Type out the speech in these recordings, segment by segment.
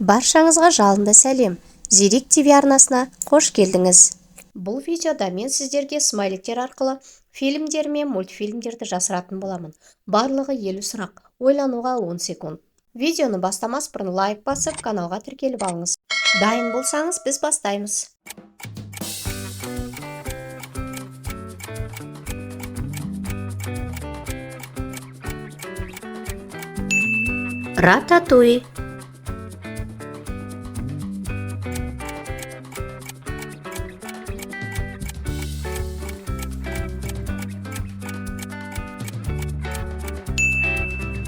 Баршаңызға жалынды сәлем. Зерек ТV арнасына қош келдіңіз. Бұл видеода мен сіздерге смайликтер арқылы фильмдер мен мультфильмдерді жасыратын боламын. Барлығы 50 сұрақ, ойлануға 10 секунд. Видеоны бастамас бұрын лайк басып, каналға тіркеліп алыңыз. Дайын болсаңыз, біз бастаймыз. Рататуй.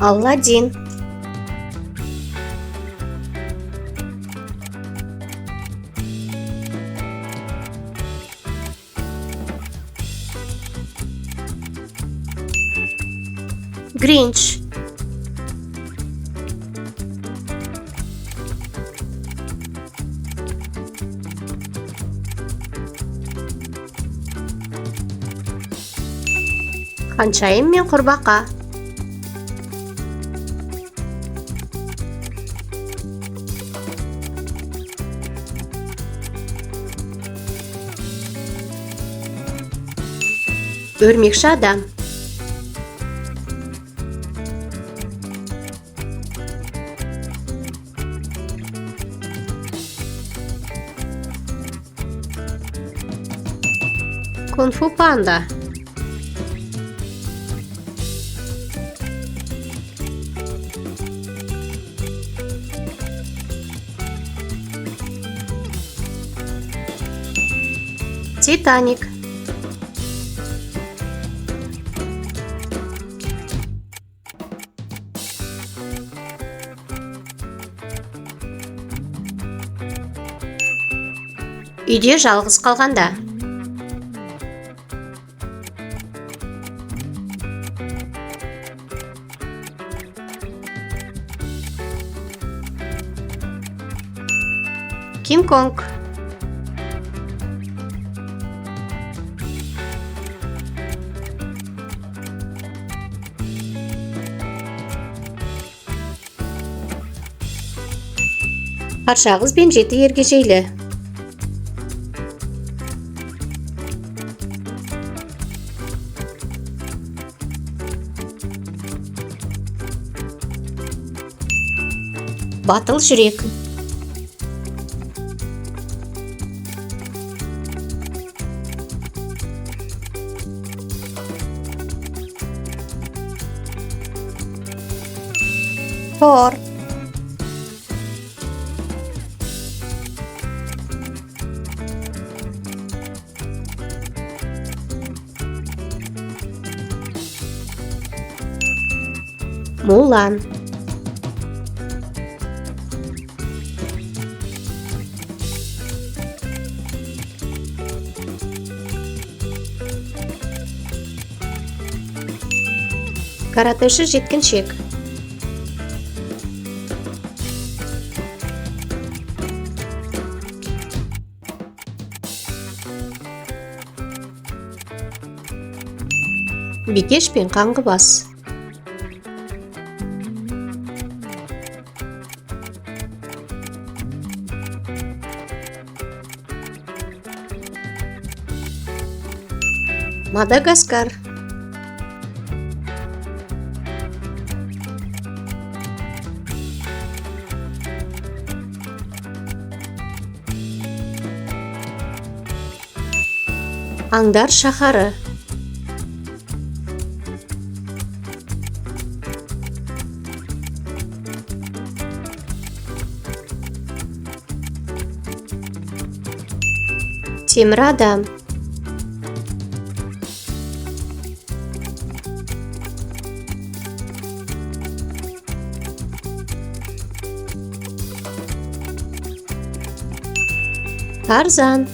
Аладдин. Гринч. Ханшайым мен құрбақа. Өрмекші адам. Кунг-фу панда. Титаник. Үйде жалғыз қалғанда. Кинг-Конг. Қаршағыз бен жеті ергежейлі. Батыл жүрек. Тор. Мулан. Каратэші жеткіншек. Бикеш пен қаңғыбас. Мадагаскар. Аңдар шаһары. Темір адам. Тарзан.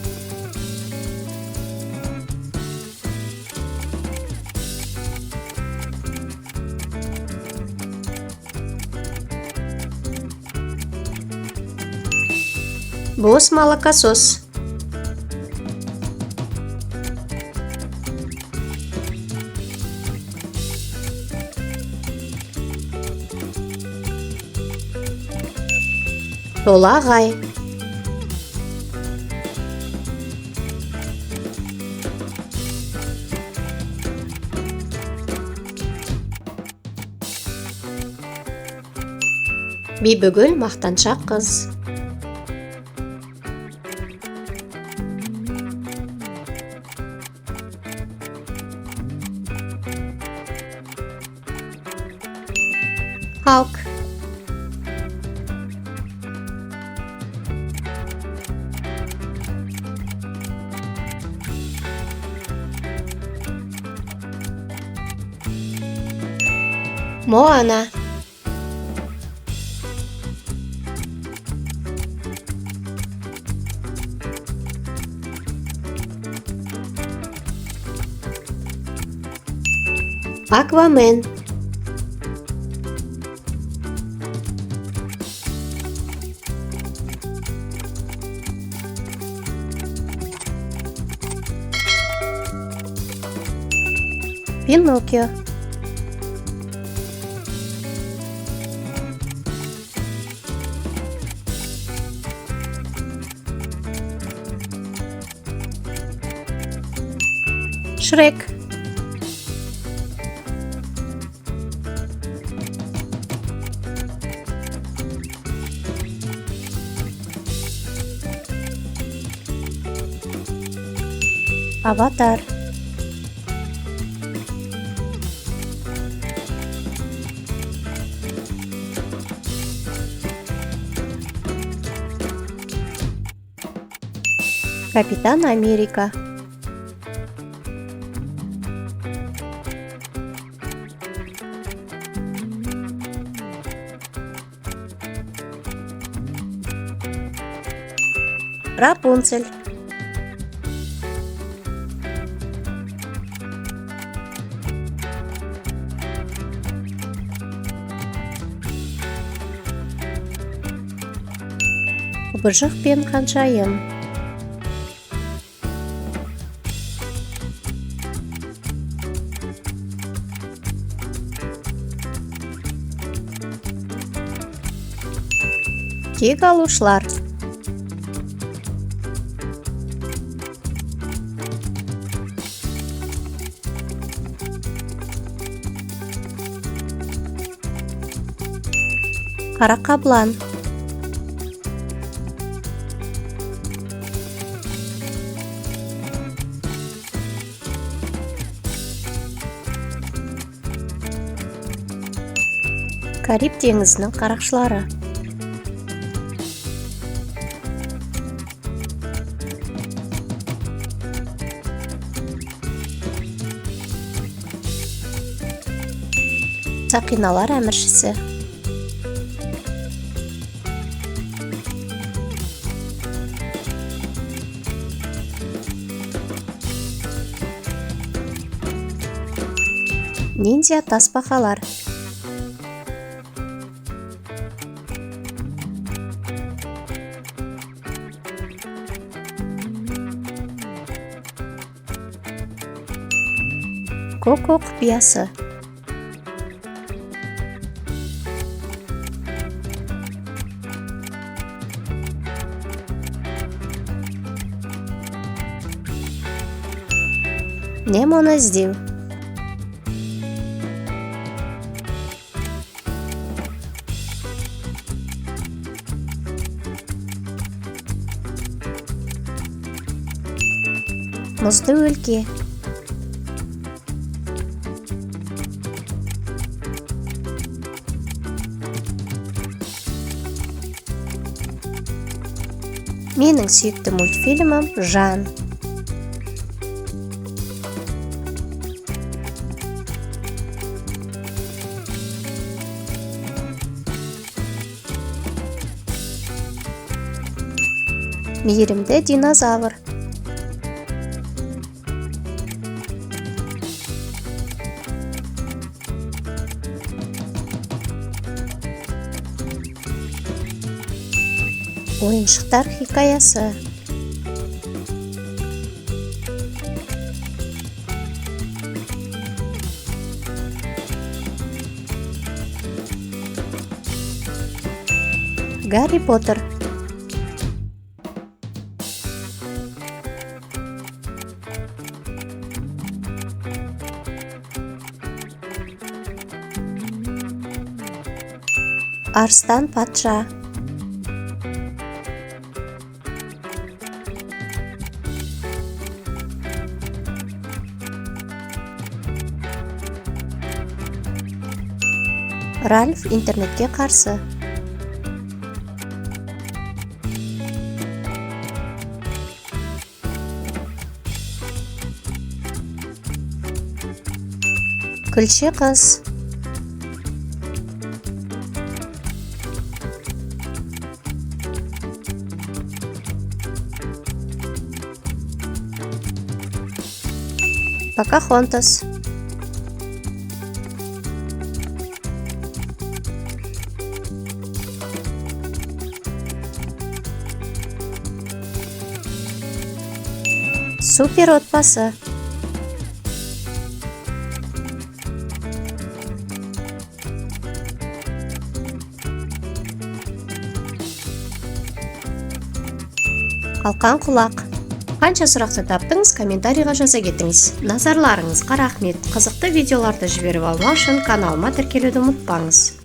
Бос молокосос. Шола ағай. Бибігүл мақтаншақ қыз. Халк. Моана. Аквамен. Пиноккио. Шрек. Аватар. Капитан Америка. Рапунцель. Құбыжық пен қаншайым. Кек алушылар. Қарақаблан. Кариб теңізінің қарақшылары. Сақиналар әміршісі. Ниндзя тасбақалар. Коко құпиясы. Немоны іздеу. Мұзды өлке. Менің сүйікті мультфильмім Жан. Мейірімді динозавр. Ойыншықтар хикаясы. Гарри Поттер. Арыстан патша. Ральф интернетке қарсы. Күлше қыз. Покахонтас. Супер отбасы. Қалқан құлақ. Қанша сұрақты таптыңыз, комментарийға жаза кетіңіз. Назарларыңызға рахмет. Қызықты видеоларды жіберіп алмау үшін каналыма тіркелуді ұмытпаңыз.